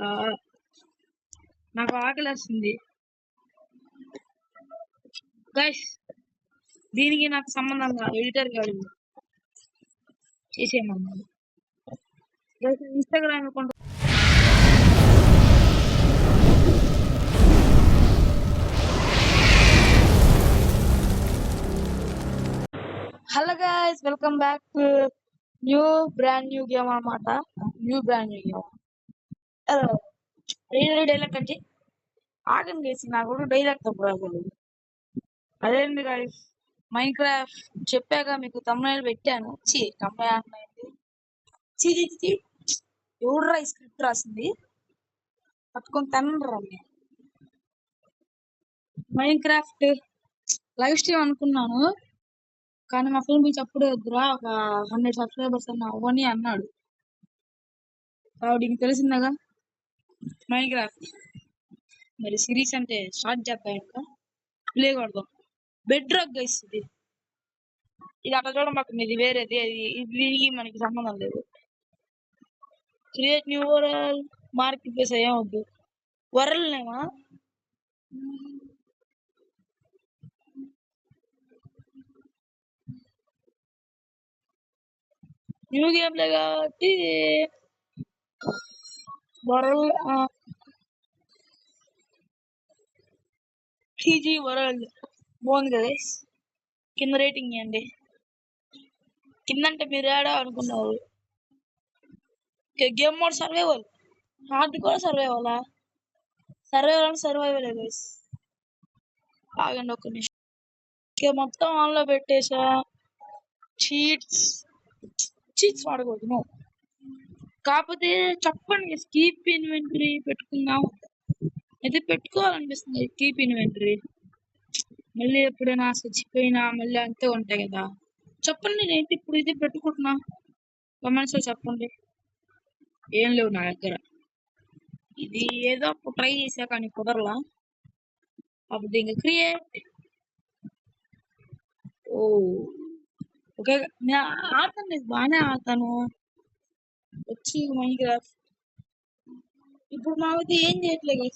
ఆ, నాకు ఆకలేస్తుంది గైస్. దీనికి నాకు సంబంధం కాదు, ఎడిటర్ గారు చేసేయమన్నాడు. Instagram account hello guys, welcome back to brand new game అన్నమాట. బ్రాండ్ న్యూ గేమ్ డైలాగ్ అంటే ఆగండి గైస్, నాకు డైలాగ్ తప్పు. అదేంటి గైస్, మైన్ క్రాఫ్ట్ చెప్పాక మీకు తమ్ముళ్ళు పెట్టాను. తమ్ముళ్ళు ఎవడ్రా ఈ స్క్రిప్ట్ రాసింది పట్టుకొని తన్నురా. మైన్ క్రాఫ్ట్ లైవ్ స్ట్రీమ్ అనుకున్నాను, కానీ మా ఫ్రెండ్ పిలిచి అప్పుడే వద్దురా, ఒక 100 సబ్స్క్రైబర్స్ అన్న అవ్వని అన్నాడు. ఆవిడకి తెలిసిందగా మైన్ క్రాఫ్ట్. మరి సిరీస్ అంటే స్టార్ట్ చేద్దాం, ఇంకా ప్లే కొడదాం. బెడ్ రాక్ గైస్, ఇది అట్లా చూడమాకండి, ఇది వేరేది. ఇది మనకి సంబంధం లేదు. Create new world, market place ఏమవుద్దు, వరల్డ్ నేమా. న్యూ గేమ్ లే కాబట్టి వరల్డ్ టీజీ వరల్డ్ బాగుంది కదా. కింద రేటింగ్ ఇవ్వండి. కిందంటే మీరు ఏడా అనుకున్నారు. గేమ్ మోడ్ సర్వైవల్, హార్డ్ కూడా సర్వైవలా? Survival guys. ఆగండి ఒక్క నిమిషం, మొత్తం ఆన్ లో పెట్టేసా. చీట్స్ వాడకూడదు, నో. కాకపోతే చెప్పండి, కీప్ ఇన్వెంటరీ పెట్టుకుందాం. అయితే పెట్టుకోవాలనిపిస్తుంది కీప్ ఇన్వెంటరీ. మళ్ళీ ఎప్పుడైనా చచ్చిపోయినా మళ్ళీ అంతే ఉంటాయి కదా. చెప్పండి, నేను ఇప్పుడు ఇది పెట్టుకుంటున్నా, కమెంట్స్ లో చెప్పండి. ఏం లేవు నా దగ్గర. ఇది ఏదో అప్పుడు ట్రై చేసా కానీ కుదరలా. అప్పుడు ఇంకా క్రియేట్. ఓకే, నేను ఆడతాను, బాగానే ఆడతాను. వచ్చి మైన్క్రాఫ్ట్ ఇప్పుడు మాకైతే ఏం చేయట్లేదు.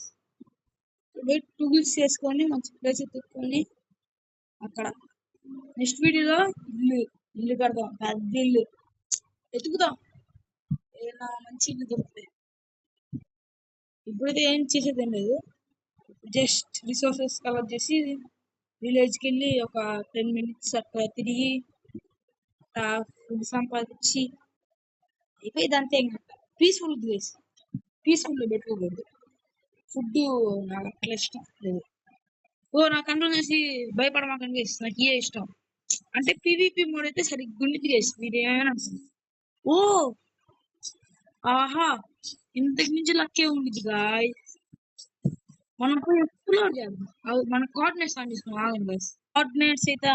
టూల్స్ చేసుకొని మంచి ప్లేస్ ఎత్తుక్కొని అక్కడ నెక్స్ట్ వీడియోలో ఇల్లు కడదాం, పెద్ద ఇల్లు ఎత్తుకుదాం. ఏదైనా మంచి ఇల్లు దొరుకుతాయి. ఇప్పుడైతే ఏం చేసేదేం లేదు, జస్ట్ రిసోర్సెస్ కలెక్ట్ చేసి విలేజ్కి వెళ్ళి ఒక 10 minutes అట్లా తిరిగి ఫుడ్ సంపాదించి అయిపోయింది అంతే. ఇంకా పీస్ఫుల్ ప్లేస్, పీస్ఫుల్ పెట్టుకోకూడదు. ఫుడ్ నాకు అట్లా ఇష్టం లేదు. నా కంట్రోల్ చేసి భయపడమాకండి, నాకు ఏ ఇష్టం అంటే పీవీపీ మోడ్ అయితే సరిగ్గా ఉండిద్ది గైస్. మీరు ఏమైనా ఆహా, ఇంతకు మించి లక్కే ఉండిద్ది గాయ్. మనం పోయి ఎక్స్ప్లోర్ చేద్దాం. మన కోఆర్డినేట్స్ ఆన్ చేసుకున్నాం. ఆగండి గైస్, కోఆర్డినేట్స్ అయితే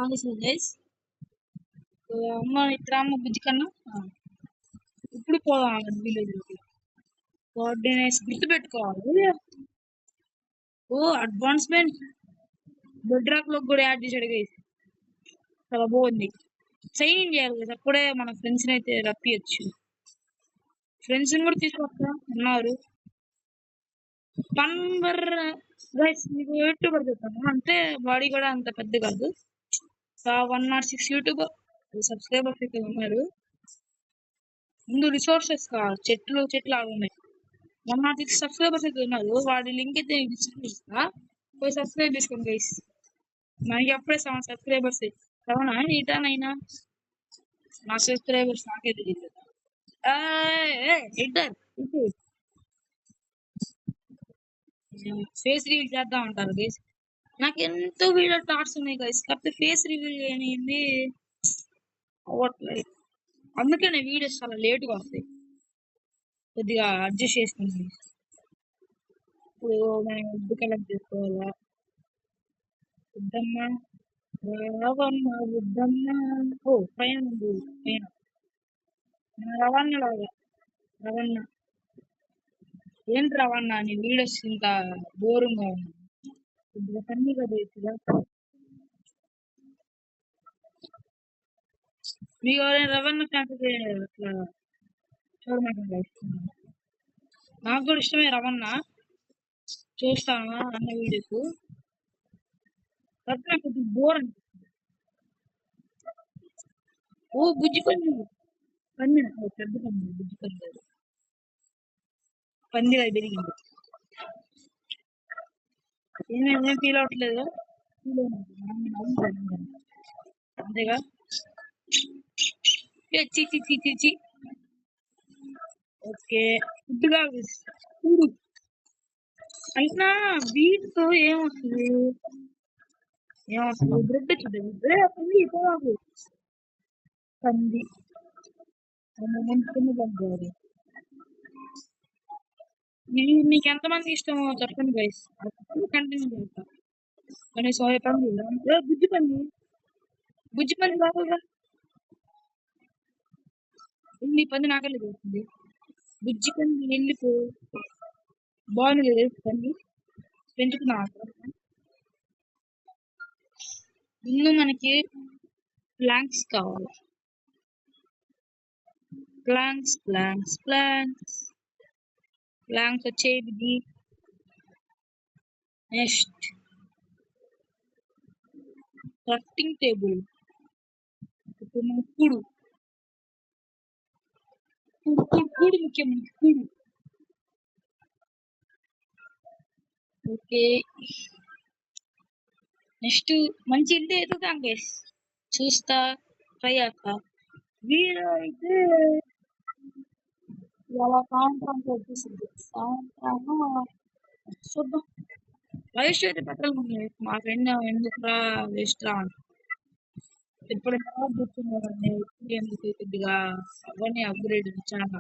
ఆన్ చేసింది గైస్. అమ్మ ఇట్లా బుజ్జి కన్నా ఇప్పుడు పోదాం. ఆగండి, విలేజ్లోకి. కోఆర్డినేట్స్ గుర్తుపెట్టుకోవాలి. అడ్వాన్స్మెంట్ బెడ్ రాక్ లో కూడా యాడ్ చేశాడు గైస్, చాలా బాగుంది. సైన్ ఇన్ చేయాలి కదా, అప్పుడే మన ఫ్రెండ్స్ అయితే రప్పియచ్చు. ఫ్రెండ్స్ కూడా తీసుకొస్తా ఉన్నారు. పన్వర్ గైస్, మీకు యూట్యూబర్ చెప్తాను, అంటే బాడీ కూడా అంత పెద్ద కాదు. 106 యూట్యూబ్ సబ్స్క్రైబర్స్ అయితే ఉన్నారు. ముందు రిసోర్సెస్ చెట్లు ఉన్నాయి. 106 సబ్స్క్రైబర్స్ అయితే ఉన్నారు. వాడి లింక్ అయితే డిస్క్రిప్షన్ ఇస్తా, పోయి సబ్స్క్రైబ్ చేసుకోండి గైస్. మనకి అప్పుడే 7 సబ్స్క్రైబర్స్. 7 8 నా సబ్స్క్రైబర్స్ నాకే తెలియదు. ఫేస్ రివీల్ చేద్దాం అంటారు గైస్. నాకు ఎంతో వీడియో థాట్స్ ఉన్నాయి గైస్, కాకపోతే ఫేస్ రివీల్ అనేది అవ్వట్లేదు. అందుకే నేను వీడియోస్ చాలా లేట్గా వస్తాయి, కొద్దిగా అడ్జస్ట్ చేసుకుంటాను. ఇప్పుడు మనం ఉడ్డు కలెక్ట్ చేసుకోవాలా. వద్దమ్మా రావమ్మ, వద్దమ్మా. పైన ఉంది, పైన రవాణా లాగా. రవాణా ఏంటి రవాణా నీ వీడియోస్ ఇంత బోరింగ్గా ఉంది, కొద్దిగా ఫన్నీగా చేసిగా. మీకు ఎవరైనా రవాణా ఫ్యాన్స్ అట్లా చూడమాకండి. నాకు కూడా ఇష్టమే రవణ, చూస్తాను అన్న వీడియోస్. నాకు కొద్దిగా బోర్ అని. ఓ బుజ్జి పంది, పంది పెద్ద పంది, బుజ్జి పంది అది. పంది అది పెరిగింది. ఏం ఫీల్ అవ్వట్లేదు, ఫీల్ అయినా అంతేగా. చి చి చి చి చి. ఓకే, ఫుడ్ కాదు, ఫుడ్ అయినా వీటితో ఏమవుతుంది, ఏమవుతుంది? బ్రెడ్ వచ్చింది, బ్రెడ్ వస్తుంది. ఇప్పుడు పంది ముందుకుని పంపారు. మీకు ఎంతమంది ఇష్టమో చెప్పండి గైస్, కంటిన్యూ చేస్తా. కానీ సోయ పంది, బుజ్జి పంది, బుజ్జి పంది కాకుండా ఈ పంది నాకెళ్ళి దొరుకుతుంది. బుజ్జి పంది వెళ్ళిపో, బాగుంది కదా పంది, పెంచుకున్నా. ముందు మనకి ప్లాంక్స్ కావాలి, ప్లాంక్స్ ప్లాంక్స్ ప్లాంక్స్ ప్లాంక్స్ వచ్చేది. Next crafting table. ఇప్పుడు మన కూడు ముఖ్యం, కూడు. ఓకే, నెక్స్ట్ మంచి ఇల్లు ఎదుగుతాం గైస్, చూస్తా ట్రై చేస్తా. వీడు అయితే ఇలా సాయంత్రం వచ్చేసింది, సాయంత్రం చూద్దాం. వయసు అయితే పెట్టాలి, మా ఫ్రెండ్ ఎందుకురా వేస్ట్ రా ఎప్పుడైనా గుర్తున్నారండి, ఎందుకు కొద్దిగా అవన్నీ అప్గ్రేడ్ చాలా.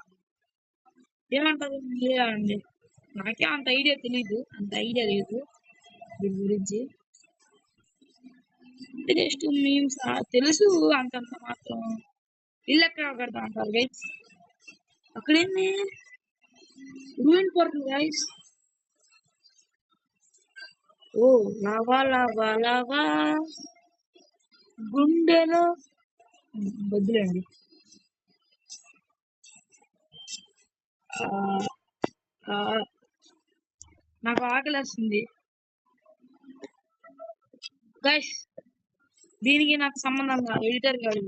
ఏమంటారు మీరే అండి, నాకే అంత ఐడియా తెలీదు, అంత ఐడియా లేదు దీని గురించి. జస్ట్ మేము తెలుసు అంతంత మాత్రం. ఇల్లు ఎక్కడ కడతా అంటారు గైస్, అక్కడేంది రూయిన్ పోర్టల్ గైస్. ఓ లావా లావా లావా గుండెలో వద్దులేండి. నాకు ఆకలి వస్తుంది గైస్, దీనికి నాకు సంబంధం కాదు, ఎడిటర్ గారు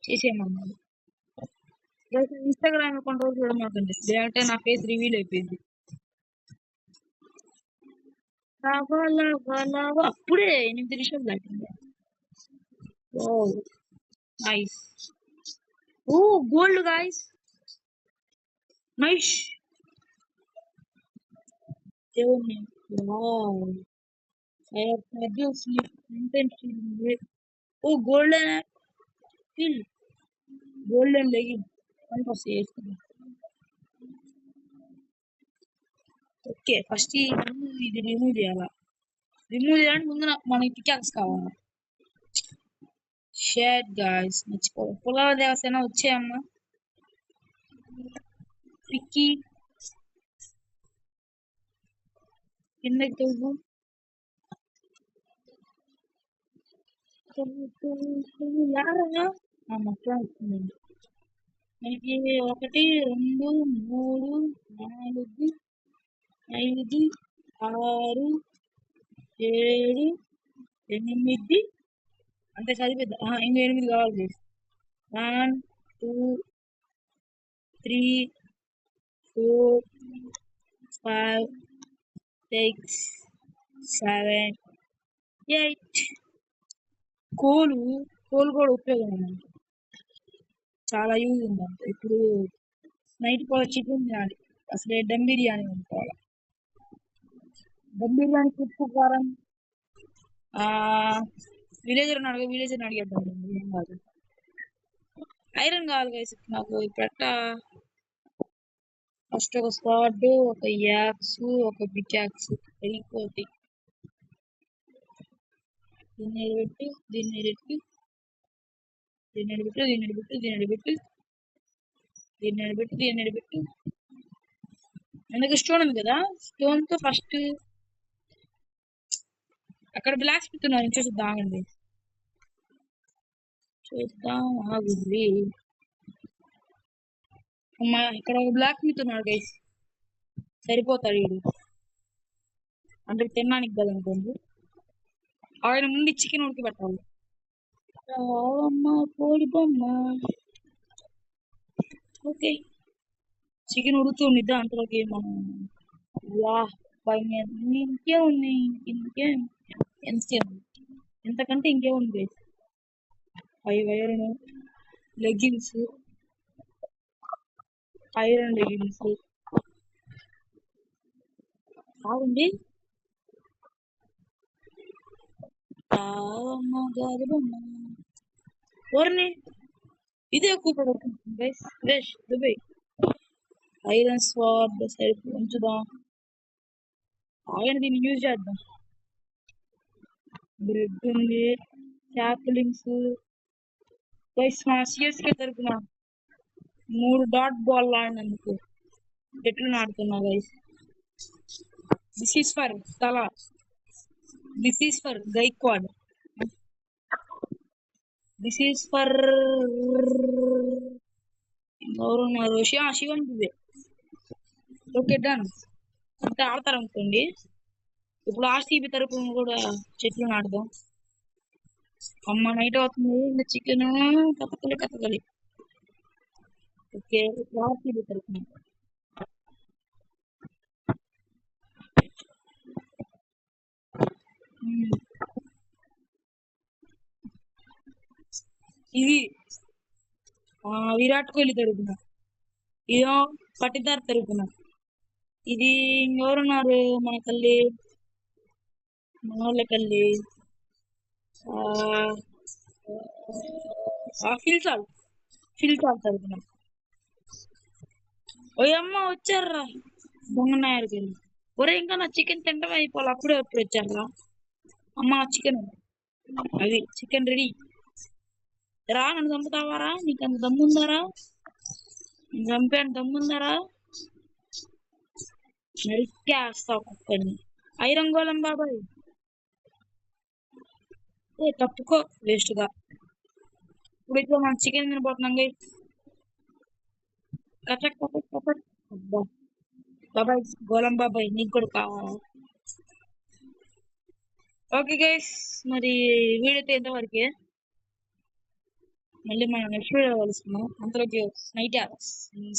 చేసేయమన్నాడు. ఇన్స్టాగ్రామ్ అకౌంట్ రోజు చూడమాకండి, లేదంటే నా ఫేస్ రివీల్ అయిపోయింది. అప్పుడే 8 నిమిషాలు దాటింది. ఓ నైస్. ఓ గోల్డ్ గైస్, నైస్. ఓ గోల్డెన్ కిల్, గోల్డెన్ లెగిన్ వేసుకుందాం. ఓకే, ఫస్ట్ ఇది రిమూవ్ చేయాలా, రిమూవ్ చేయాలంటే ముందు మనకి పికాక్స్ కావాలి. షేట్ గాయ్స్, మర్చిపో. పులావ దేవసేన వచ్చాయమ్మా, పిక్కి కిందకి తవ్వు. మొత్తం వస్తుందండి మనకి. 1 2 3 4 5 6 7 8 అంతే సరిపోద్ది. ఇంకా 8 కావాలి. 1 2 3 4 5 6 7 8. కోలు కూడా ఉపయోగం ఉంది, చాలా యూజ్ ఉంది. ఇప్పుడు నైట్ పూట చికెన్ తినాలి, అసలే దమ్ బిర్యానీ వండుకోవాలి. దమ్ బిర్యానీ ఉప్పు కారం. విలేజర్ అడిగేద్దాం, ఏం కాదు. ఐరన్ కావాలి గైస్ నాకు ఇప్పుడు. ఫస్ట్ ఒక స్క్వాడ్, ఒక యాక్స్, ఒక పికాక్స్ వెళ్ళిపోతాయి. దీన్ని పెట్టి దీన్ని పెట్టి దీన్ని పెట్టు దీన్ని పెట్టు దీన్ని పెట్టు దీన్ని పెట్టు దీన్ని పెట్టు. అందుకే స్టోన్ ఉంది కదా, స్టోన్ తో ఫస్ట్ అక్కడ బ్లాక్ స్మిత్ ఉన్నారు, చూద్దాం ఆగండి, చూద్దాం ఆగుంది. అమ్మా ఇక్కడ ఒక బ్లాక్ మీట్ ఉన్నాడు గైస్. సరిపోతాడు వీడు అంటే తినడానికి కదా అనుకోండి. ఆయన ముందు చికెన్ ఉడికి పెట్టాలి. అమ్మ కోడి బొమ్మ. ఓకే చికెన్ ఉడుకుతుంది అంతలోకి మనం వా ఇంకే ఉంది ఎంతకంటే ఇంకే ఉంది. 5 ఐరన్ లెగ్గిన్స్, ఐరన్ లెగ్గిన్స్ కావండి. గాలి బొమ్మ ఓర్ని ఇదే ఎక్కువ పడుతుంది గైస్. ఫ్రెష్ దుబాయ్ ఐరన్ స్వాడ్ సరిపో ఉంచుదాం. ఆయన దీన్ని యూజ్ చేద్దాం. బ్రెడ్ ఉంది, క్యాప్లింగ్స్ గైస్. మా సిఎస్కే తరపున 3 డాట్ బాల్ ఆడినందుకు ఎట్లు నాడుతున్నా guys. This is for Thala, this is for Gaikwad, this is for ఎవరున్నారు శివన్ దుబే. Okay done. అంటే ఆడతారు అనుకోండి. ఇప్పుడు ఆర్సీబీ తరపున కూడా చెట్లు నాటుదాం. అమ్మ నైట్ అవుతుంది, ఇంకా చికెన్ కథకలి. ఓకే ఇప్పుడు ఆర్సీబీ తరపున ఇది విరాట్ కోహ్లీ తరపున, ఇదో పట్టిదార్ తరపున. ఇది ఇంకెవరున్నారు మన కల్లి, మనోళ్ళ కల్లి ఫిల్సాల్ తరపున. ఓయమ్మ వచ్చారా దొంగనాయారికి వెళ్ళి. ఒరే ఇంకా నా చికెన్ తింటమే అయిపోవాలి, అప్పుడే వచ్చారా. అమ్మ చికెన్, అది చికెన్ రెడీ. రా నన్ను చంపుతావారా? నీకు అంత దమ్ముందారా? నేను చంపాను దమ్ముందారా? నరికేస్తా కుక్కని. ఐరన్ గోళం బాబాయ్ తప్పుకో వేస్ట్ గా. ఇప్పుడు ఇట్లా మనం చికెన్ తినబోతున్నాం గై. కచక్ కచక్ కచక్. బాబాయ్ గోళం బాబాయ్ నీకు కూడా కావాలా? ఓకే గైస్ మరి వీడియో ఎంతవరకే. మళ్ళీ మనం నెక్స్ట్ వీడియో కలుసుకున్నాం. అంతలోకి నైట్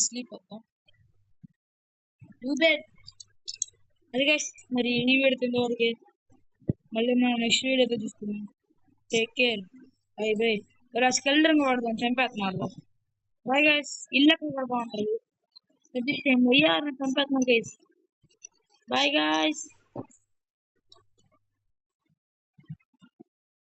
స్లీప్ అవుతాం. అది గైస్ మరి ఈ వీడియో ఎంతవరకే. మళ్ళీ మనం నెక్స్ట్ వీడియోతో చూసుకున్నాం. Take care, bye bye. స్కెల్డర్ వాడదాం, చంపేస్తున్నాడు. Bye guys. ఇళ్ళకి కూడా బాగుంటుంది. చంపేస్తున్నాం గైస్. Bye guys.